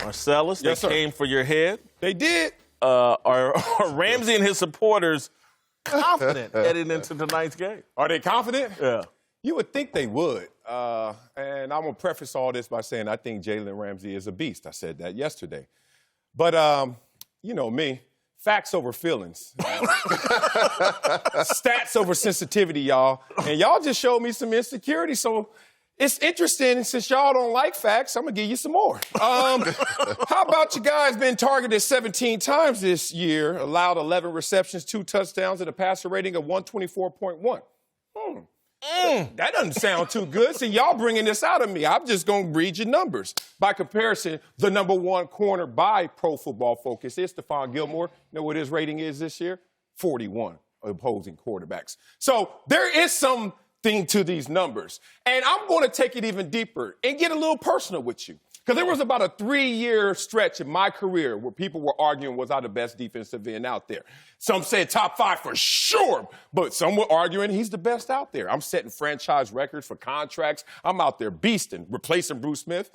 Marcellus, they came for your head. They did. Are Ramsey and his supporters confident heading into tonight's game? Are they confident? Yeah. You would think they would. And I'm going to preface all this by saying I think Jalen Ramsey is a beast. I said that yesterday. But, you know me, facts over feelings. Stats over sensitivity, y'all. And y'all just showed me some insecurity. So it's interesting. And since y'all don't like facts, I'm going to give you some more. How about you guys been targeted 17 times this year, allowed 11 receptions, 2 touchdowns, and a passer rating of 124.1? That doesn't sound too good. So y'all bringing this out of me. I'm just going to read your numbers. By comparison, the #1 corner by Pro Football Focus is Stephon Gilmore. You know what his rating is this year? 41 opposing quarterbacks. So there is something to these numbers. And I'm going to take it even deeper and get a little personal with you. Because there was about a 3-year stretch in my career where people were arguing, was I the best defensive end out there? Some said top 5 for sure, but some were arguing he's the best out there. I'm setting franchise records for contracts. I'm out there beasting, replacing Bruce Smith.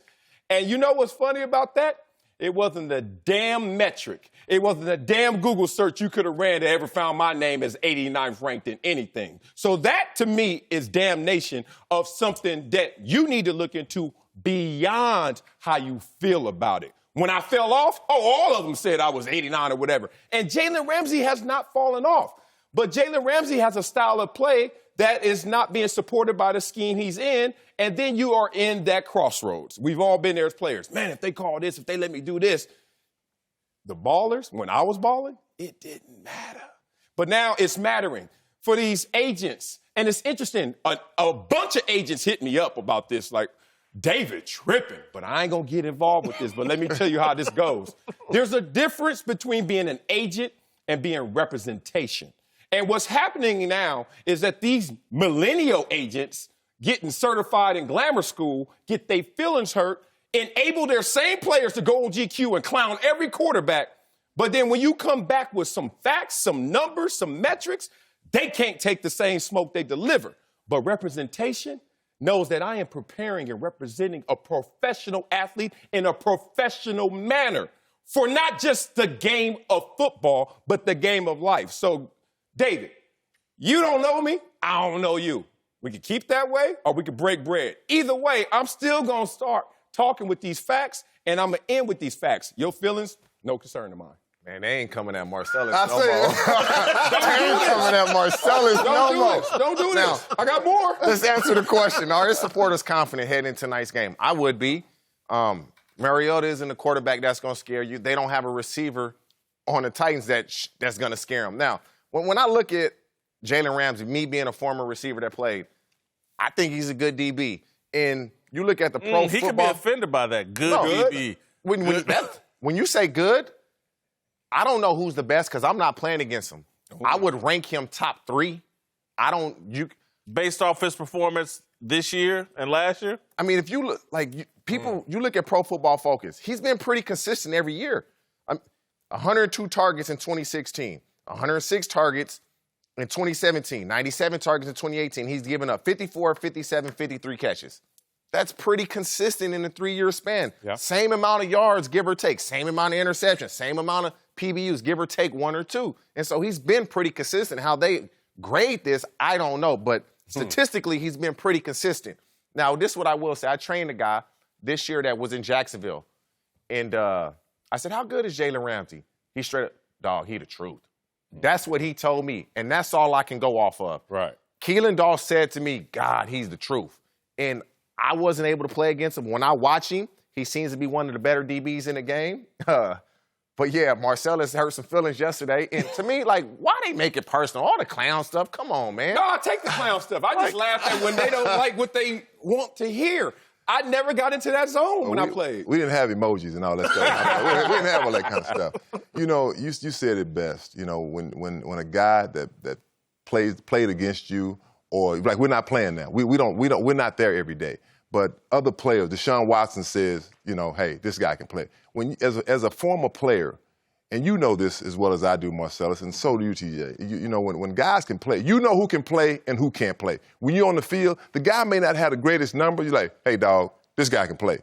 And you know what's funny about that? It wasn't a damn metric. It wasn't a damn Google search you could have ran that ever found my name as 89th ranked in anything. So that, to me, is damnation of something that you need to look into beyond how you feel about it. When I fell off, all of them said I was 89 or whatever. And Jalen Ramsey has not fallen off. But Jalen Ramsey has a style of play that is not being supported by the scheme he's in, and then you are in that crossroads. We've all been there as players. Man, if they call this, if they let me do this. The ballers, when I was balling, it didn't matter. But now it's mattering for these agents. And it's interesting, a bunch of agents hit me up about this, like, David tripping, but I ain't going to get involved with this. But let me tell you how this goes. There's a difference between being an agent and being representation. And what's happening now is that these millennial agents getting certified in glamour school get their feelings hurt, enable their same players to go on GQ and clown every quarterback. But then when you come back with some facts, some numbers, some metrics, they can't take the same smoke they deliver. But representation knows that I am preparing and representing a professional athlete in a professional manner for not just the game of football, but the game of life. So, David, you don't know me, I don't know you. We can keep that way or we can break bread. Either way, I'm still going to start talking with these facts, and I'm going to end with these facts. Your feelings, no concern of mine. Man, they ain't coming at Marcellus no more. They ain't coming at Marcellus no more. Don't do this. I got more. Let's answer the question. Are his supporters confident heading into tonight's game? I would be. Mariota isn't a quarterback that's going to scare you. They don't have a receiver on the Titans that's going to scare them. Now, when I look at Jalen Ramsey, me being a former receiver that played, I think he's a good DB. And you look at the pro football. He can be offended by that. Good DB. When you say good, I don't know who's the best because I'm not playing against him. I would rank him top 3. Based off his performance this year and last year? I mean, if you look, you look at Pro Football Focus, he's been pretty consistent every year. 102 targets in 2016, 106 targets in 2017, 97 targets in 2018. He's given up 54, 57, 53 catches. That's pretty consistent in a 3-year span. Yeah. Same amount of yards, give or take. Same amount of interceptions. Same amount of PBUs, give or take 1 or 2. And so he's been pretty consistent. How they grade this, I don't know. But statistically, he's been pretty consistent. Now, this is what I will say. I trained a guy this year that was in Jacksonville. And I said, how good is Jalen Ramsey? He straight up, dog, he the truth. That's what he told me. And that's all I can go off of. Right. Keelan Doss said to me, God, he's the truth. And I wasn't able to play against him. When I watch him, he seems to be one of the better DBs in the game. But, yeah, Marcellus hurt some feelings yesterday. And to me, why they make it personal? All the clown stuff, come on, man. No, I take the clown stuff. I just laugh at when they don't like what they want to hear. I never got into that zone when I played. We didn't have emojis and all that stuff. we didn't have all that kind of stuff. You know, you said it best. You know, when a guy that played against you, or we're not playing now. We're not there every day. But other players, Deshaun Watson says, you know, hey, this guy can play. As a former player, and you know this as well as I do, Marcellus, and so do you, TJ. You know, when guys can play, you know who can play and who can't play. When you're on the field, the guy may not have the greatest number. You're like, hey, dog, this guy can play.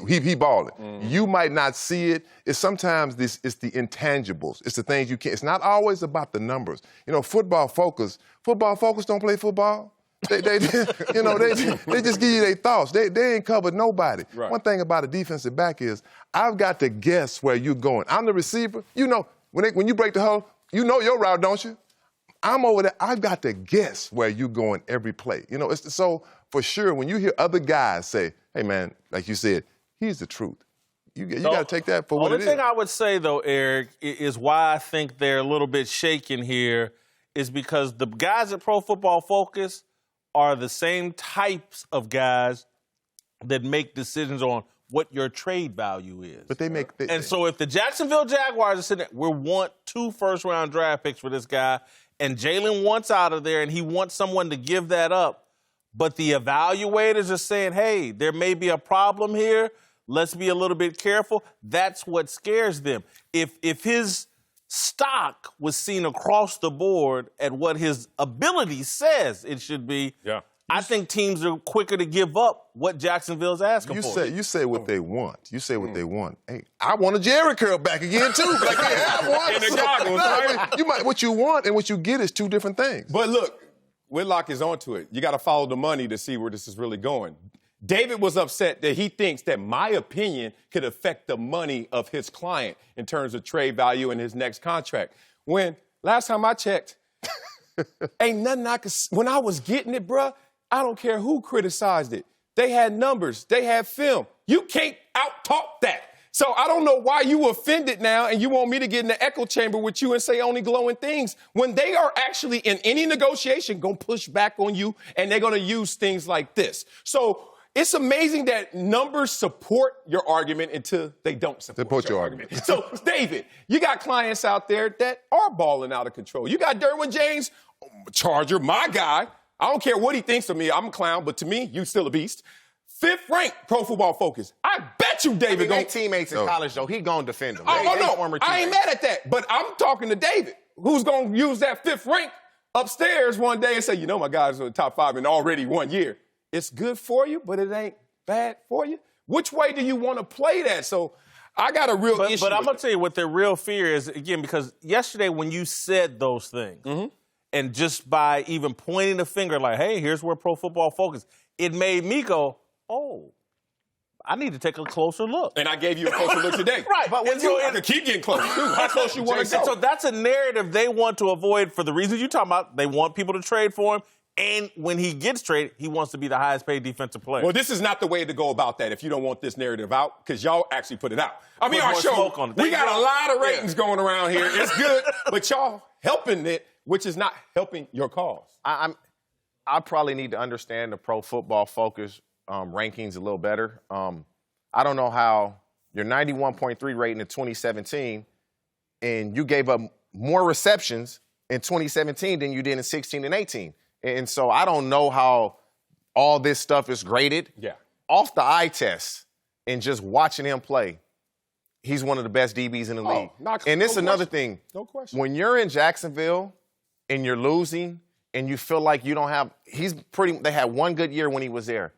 He balling. You might not see it. It's sometimes it's the intangibles. It's the things you can't. It's not always about the numbers. You know, football focus don't play football. They just give you their thoughts. They ain't covered nobody. Right. One thing about a defensive back is I've got to guess where you're going. I'm the receiver. You know, when you break the huddle, you know your route, don't you? I'm over there. I've got to guess where you're going every play. You know, so for sure when you hear other guys say, "Hey man," like you said, he's the truth. You got to take that for what it is. The only thing I would say though, Eric, is why I think they're a little bit shaken here is because the guys at Pro Football Focus are the same types of guys that make decisions on what your trade value is. But so if the Jacksonville Jaguars are sitting there, we want 2 first-round draft picks for this guy, and Jalen wants out of there and he wants someone to give that up, but the evaluators are saying, hey, there may be a problem here, let's be a little bit careful, that's what scares them. If his stock was seen across the board at what his ability says it should be, I think teams are quicker to give up what Jacksonville's asking for. You say what they want. You say what they want. Hey, I want a Jerry curl back again too. Like, hey, I want in the goggles, right? What you want and what you get is 2 different things. But look, Whitlock is onto it. You got to follow the money to see where this is really going. David was upset that he thinks that my opinion could affect the money of his client in terms of trade value in his next contract. When last time I checked, ain't nothing I could. When I was getting it, bruh, I don't care who criticized it. They had numbers. They had film. You can't out-talk that. So I don't know why you offended now and you want me to get in the echo chamber with you and say only glowing things when they are actually in any negotiation going to push back on you and they're going to use things like this. So it's amazing that numbers support your argument until they don't support your argument. So, David, you got clients out there that are balling out of control. You got Derwin James, Charger, my guy. I don't care what he thinks of me. I'm a clown, but to me, you still a beast. 5th ranked Pro Football Focus. I bet you David they teammates in college, though. He gonna defend them. I ain't mad at that. But I'm talking to David, who's going to use that 5th rank upstairs one day and say, you know, my guys are in the top 5 in already 1 year. It's good for you, but it ain't bad for you. Which way do you want to play that? So I got a real issue. But I'm going to tell you what their real fear is, again, because yesterday when you said those things, and just by even pointing the finger like, hey, here's where Pro Football Focus, it made me go, oh, I need to take a closer look. And I gave you a closer look today. Right. But when I can keep getting close, too. How close you want to go? So that's a narrative they want to avoid for the reasons you're talking about. They want people to trade for him. And when he gets traded, he wants to be the highest paid defensive player. Well, this is not the way to go about that if you don't want this narrative out, because y'all actually put it out. I mean, our show, we got a lot of ratings going around here. It's good, but y'all helping it, which is not helping your cause. I probably need to understand the Pro Football Focus rankings a little better. I don't know how your 91.3 rating in 2017, and you gave up more receptions in 2017 than you did in 16 and 18. And so I don't know how all this stuff is graded. Yeah. Off the eye test and just watching him play, he's one of the best DBs in the league. And this is another thing. No question. When you're in Jacksonville and you're losing and you feel like you don't have – they had one good year when he was there.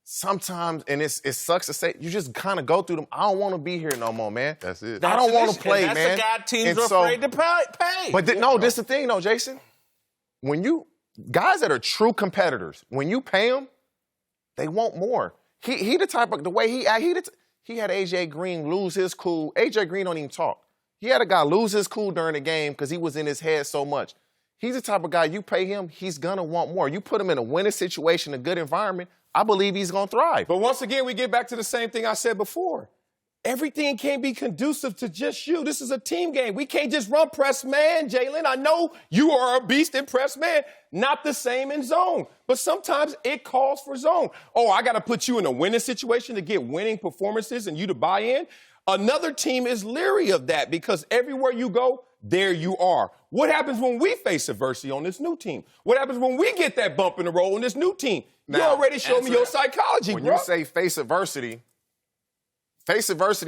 Sometimes, and it sucks to say, you just kind of go through them. I don't want to be here no more, man. That's it. I don't want to play, man. That's the guy teams are afraid to pay. But this is the thing, though, Jason. When you – guys that are true competitors, when you pay them, they want more. He the type of, the way he had A.J. Green lose his cool. A.J. Green don't even talk. He had a guy lose his cool during the game because he was in his head so much. He's the type of guy, you pay him, he's going to want more. You put him in a winning situation, a good environment, I believe he's going to thrive. But once again, we get back to the same thing I said before. Everything can't be conducive to just you. This is a team game. We can't just run press man, Jalen. I know you are a beast in press man. Not the same in zone. But sometimes it calls for zone. Oh, I got to put you in a winning situation to get winning performances and you to buy in. Another team is leery of that because everywhere you go, there you are. What happens when we face adversity on this new team? What happens when we get that bump in the road on this new team? You already showed me your psychology, when bro. You say face adversity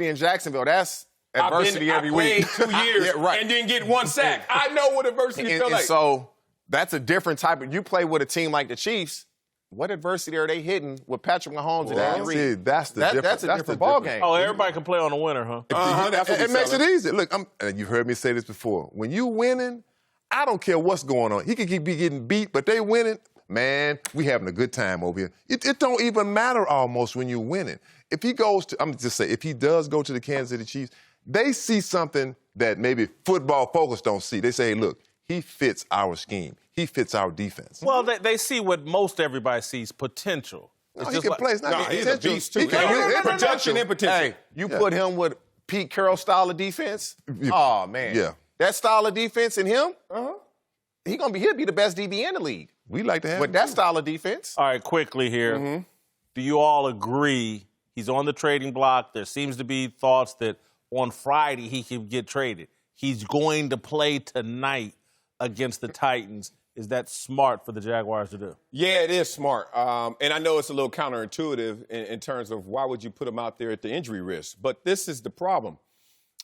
in Jacksonville, that's adversity every week. I played 2 years and didn't get one sack. I know what adversity feel like. So that's a different type of – you play with a team like the Chiefs, what adversity are they hitting with Patrick Mahomes and Andy Reid? See, that's the difference. That's a different ball game. Oh, everybody can play on the winner, huh? That's what It makes it easy. Look, and you've heard me say this before. When you winning, I don't care what's going on. He could be getting beat, but they winning. Man, we having a good time over here. It don't even matter almost when you're winning. If he goes to, I'm just say, if he does go to the Kansas City Chiefs, they see something that maybe Football Focus don't see. They say, hey, look, he fits our scheme. He fits our defense. Well, they see what most everybody sees, potential. No, he can play. It's not he's a potential. beast, too. He can Production and potential. Hey, you put him with Pete Carroll style of defense? Oh, man. Yeah. That style of defense in him, he'll be the best DB in the league. We like to have With him, that too. style of defense. All right, quickly here. Do you all agree he's on the trading block? There seems to be thoughts that on Friday he could get traded. He's going to play tonight against the Titans. Is that smart for the Jaguars to do? Yeah, it is smart. And I know it's a little counterintuitive in terms of why would you put him out there at the injury risk. But this is the problem.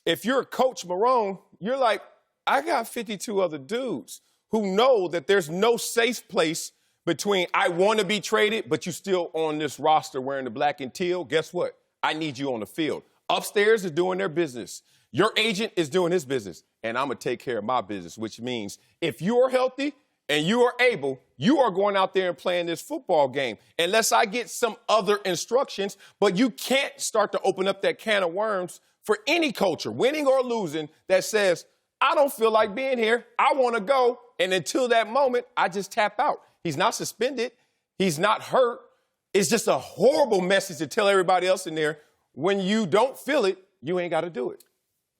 If you're Coach Marone, you're like, I got 52 other dudes who know that there's no safe place between I want to be traded, but you still on this roster wearing the black and teal. Guess what? I need you on the field. Upstairs is doing their business. Your agent is doing his business, and I'm going to take care of my business, which means if you are healthy and you are able, you are going out there and playing this football game. Unless I get some other instructions, but you can't start to open up that can of worms for any culture, winning or losing, that says, I don't feel like being here. I want to go. And until that moment, I just tap out. He's not suspended. He's not hurt. It's just a horrible message to tell everybody else in there, when you don't feel it, you ain't got to do it.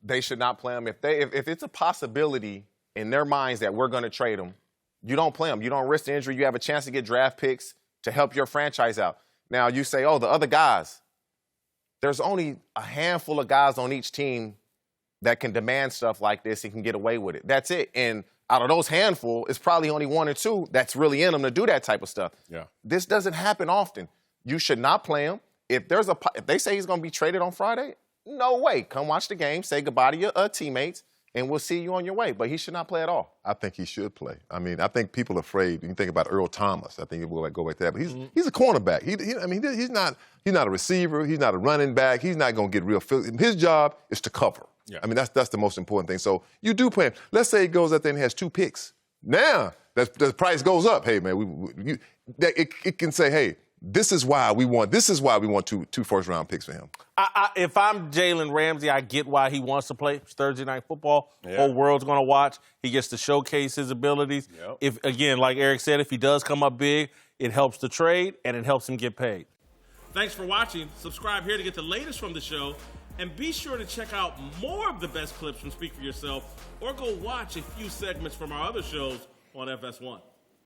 They should not play him. If it's a possibility in their minds that we're going to trade him, you don't play him. You don't risk the injury. You have a chance to get draft picks to help your franchise out. Now, you say, oh, the other guys. There's only a handful of guys on each team that can demand stuff like this and can get away with it. That's it. And out of those handful, it's probably only one or two that's really in them to do that type of stuff. Yeah. This doesn't happen often. You should not play him. If they say he's going to be traded on Friday, no way. Come watch the game, say goodbye to your teammates, and we'll see you on your way. But he should not play at all. I think he should play. I mean, I think people are afraid. You think about Earl Thomas. I think it will go like that. But he's a cornerback. He's not a receiver. He's not a running back. He's not going to get real. His job is to cover. Yeah. I mean, that's the most important thing. So you do play him. Let's say he goes out there and has 2 picks. Now the price goes up. Hey man, it can say, hey, this is why we want 2 first-round picks for him. If I'm Jalen Ramsey, I get why he wants to play Thursday Night Football. Yeah. Whole world's going to watch. He gets to showcase his abilities. Yep. If, again, like Eric said, if he does come up big, it helps the trade and it helps him get paid. Thanks for watching. Subscribe here to get the latest from the show. And be sure to check out more of the best clips from Speak For Yourself, or go watch a few segments from our other shows on FS1.